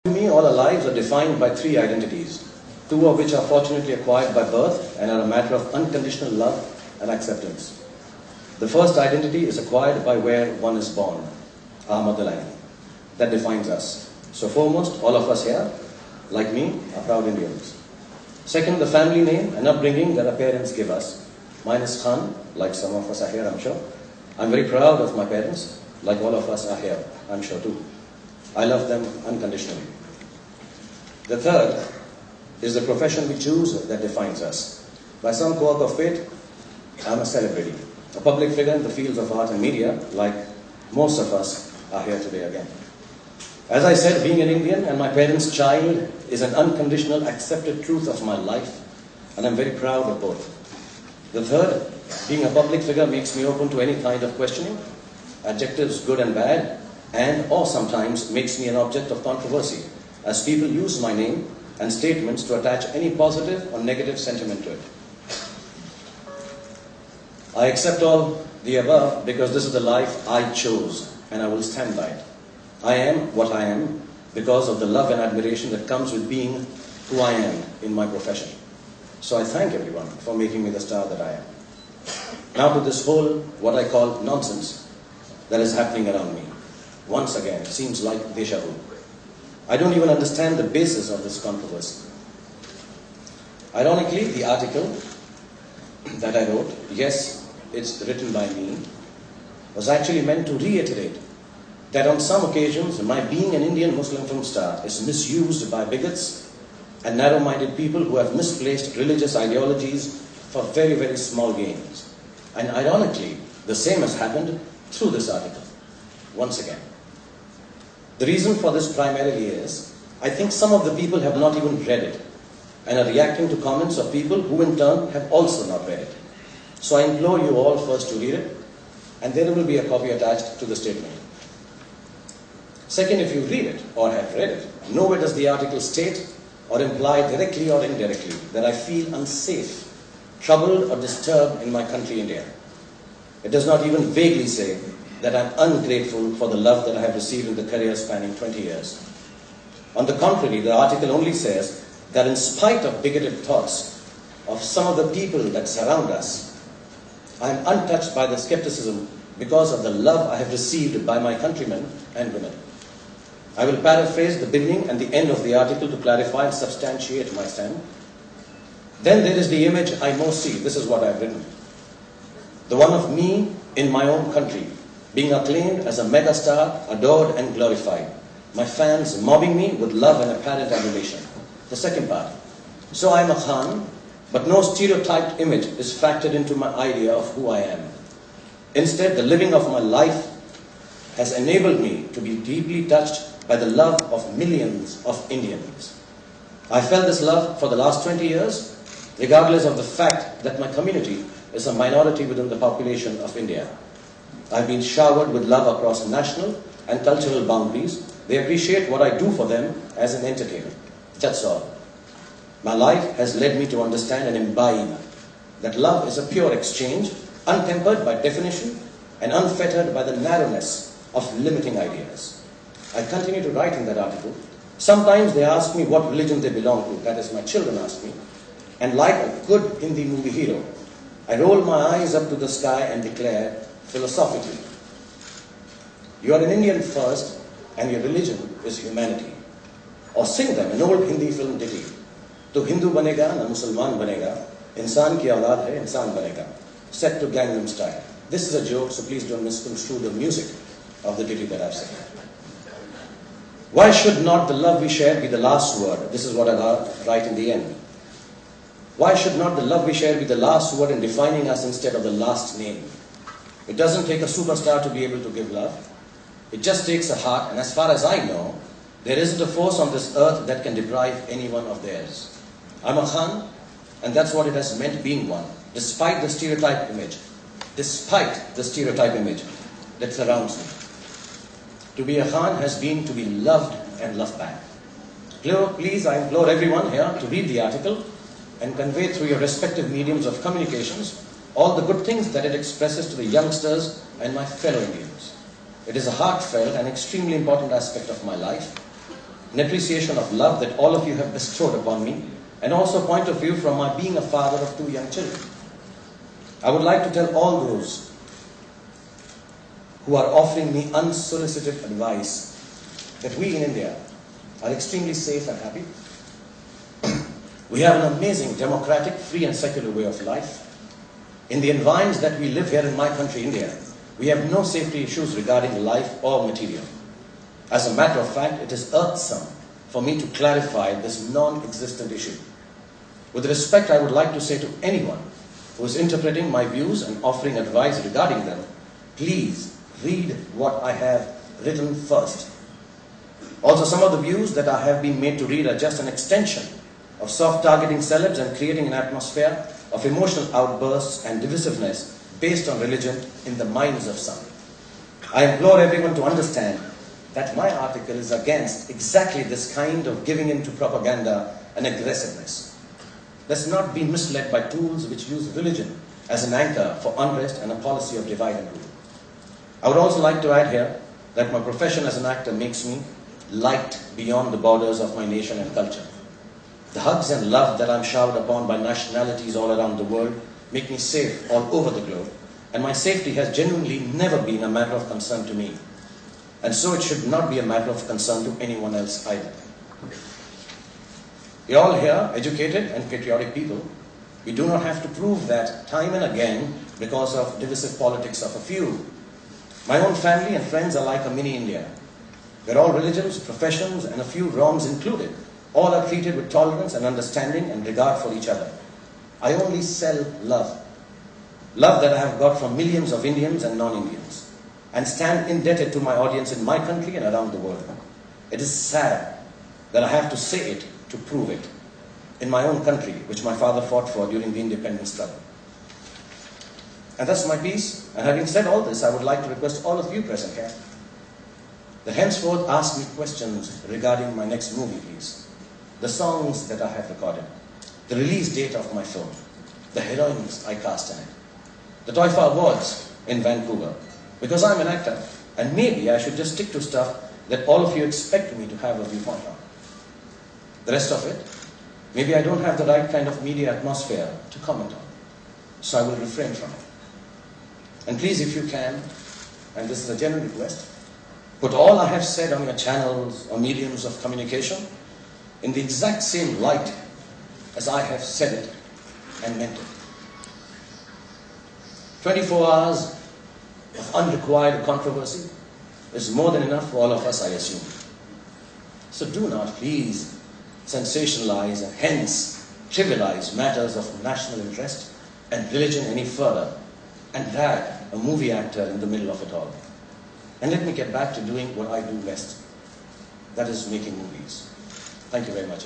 To me, all our lives are defined by three identities, two of which are fortunately acquired by birth and are a matter of unconditional love and acceptance. The first identity is acquired by where one is born, our motherland. That defines us. So foremost, all of us here, like me, are proud Indians. Second, the family name and upbringing that our parents give us. Mine is Khan, like some of us are here, I'm sure. I'm very proud of my parents, like all of us are here, I'm sure too. I love them unconditionally. The third is the profession we choose that defines us. By some quirk of fate, I'm a celebrity, a public figure in the fields of art and media, like most of us are here today again. As I said, being an Indian and my parents' child is an unconditional, accepted truth of my life, and I'm very proud of both. The third, being a public figure makes me open to any kind of questioning, adjectives good and bad, and or sometimes makes me an object of controversy, as people use my name and statements to attach any positive or negative sentiment to it. I accept all the above because this is the life I chose, and I will stand by it. I am what I am because of the love and admiration that comes with being who I am in my profession. So I thank everyone for making me the star that I am. Now to this whole, what I call nonsense that is happening around me. Once again, it seems like deja vu. I don't even understand the basis of this controversy. Ironically, the article that I wrote, yes, it's written by me, was actually meant to reiterate that on some occasions, my being an Indian Muslim film star is misused by bigots and narrow-minded people who have misplaced religious ideologies for very, very small gains. And ironically, the same has happened through this article, once again. The reason for this primarily is, I think some of the people have not even read it and are reacting to comments of people who in turn have also not read it. So I implore you all first to read it, and there will be a copy attached to the statement. Second, if you read it or have read it, nowhere does the article state or imply directly or indirectly that I feel unsafe, troubled or disturbed in my country, India. It does not even vaguely say that I'm ungrateful for the love that I have received in the career spanning 20 years. On the contrary, the article only says that in spite of bigoted thoughts of some of the people that surround us, I am untouched by the skepticism because of the love I have received by my countrymen and women. I will paraphrase the beginning and the end of the article to clarify and substantiate my stand. Then there is the image I most see. This is what I have written. The one of me in my own country, being acclaimed as a megastar, adored and glorified. My fans mobbing me with love and apparent adulation. The second part. So I am a Khan, but no stereotyped image is factored into my idea of who I am. Instead, the living of my life has enabled me to be deeply touched by the love of millions of Indians. I felt this love for the last 20 years, regardless of the fact that my community is a minority within the population of India. I've been showered with love across national and cultural boundaries. They appreciate what I do for them as an entertainer. That's all. My life has led me to understand and imbibe that love is a pure exchange, untempered by definition and unfettered by the narrowness of limiting ideas. I continue to write in that article. Sometimes they ask me what religion they belong to. That is, my children ask me. And like a good Hindi movie hero, I roll my eyes up to the sky and declare philosophically, you are an Indian first and your religion is humanity. Or sing them an old Hindi film ditty. To Hindu banega na Musalman banega, insan ki aulad hai insan banega. Set to Gangnam Style. This is a joke, so please don't misconstrue the music of the ditty that I've said. Why should not the love we share be the last word? This is what I write in the end. Why should not the love we share be the last word in defining us instead of the last name? It doesn't take a superstar to be able to give love. It just takes a heart, and as far as I know, there isn't a force on this earth that can deprive anyone of theirs. I'm a Khan, and that's what it has meant being one, despite the stereotype image. Despite the stereotype image that surrounds me. To be a Khan has been to be loved and loved back. Please, I implore everyone here to read the article and convey through your respective mediums of communications all the good things that it expresses to the youngsters and my fellow Indians. It is a heartfelt and extremely important aspect of my life. an appreciation of love that all of you have bestowed upon me, and also a point of view from my being a father of 2 young children. I would like to tell all those who are offering me unsolicited advice that we in India are extremely safe and happy. We have an amazing democratic, free and secular way of life. In the environs that we live here in my country, India, we have no safety issues regarding life or material. As a matter of fact, it is irksome for me to clarify this non-existent issue. With respect, I would like to say to anyone who is interpreting my views and offering advice regarding them, please read what I have written first. Also, some of the views that I have been made to read are just an extension of soft-targeting celebs and creating an atmosphere of emotional outbursts and divisiveness based on religion in the minds of some. I implore everyone to understand that my article is against exactly this kind of giving in to propaganda and aggressiveness. Let's not be misled by tools which use religion as an anchor for unrest and a policy of divide and rule. I would also like to add here that my profession as an actor makes me liked beyond the borders of my nation and culture. The hugs and love that I'm showered upon by nationalities all around the world make me safe all over the globe, and my safety has genuinely never been a matter of concern to me, and so it should not be a matter of concern to anyone else either. We all here, educated and patriotic people, we do not have to prove that time and again because of divisive politics of a few. My own family and friends are like a mini India, where all religions, professions and a few wrongs included, all are treated with tolerance and understanding and regard for each other. I only sell love. Love that I have got from millions of Indians and non-Indians, and stand indebted to my audience in my country and around the world. It is sad that I have to say it to prove it in my own country, which my father fought for during the independence struggle. And that's my piece. And having said all this, I would like to request all of you present here that henceforth ask me questions regarding my next movie, please. The songs that I have recorded, the release date of my film, the heroines I cast in it, the Toifa Awards in Vancouver, because I'm an actor, and maybe I should just stick to stuff that all of you expect me to have a viewpoint on. The rest of it, maybe I don't have the right kind of media atmosphere to comment on, so I will refrain from it. And please, if you can, and this is a genuine request, put all I have said on your channels or mediums of communication in the exact same light as I have said it and meant it. 24 hours of unrequired controversy is more than enough for all of us, I assume. So do not, please, sensationalize and hence trivialize matters of national interest and religion any further and drag a movie actor in the middle of it all. And let me get back to doing what I do best, that is making movies. Thank you very much.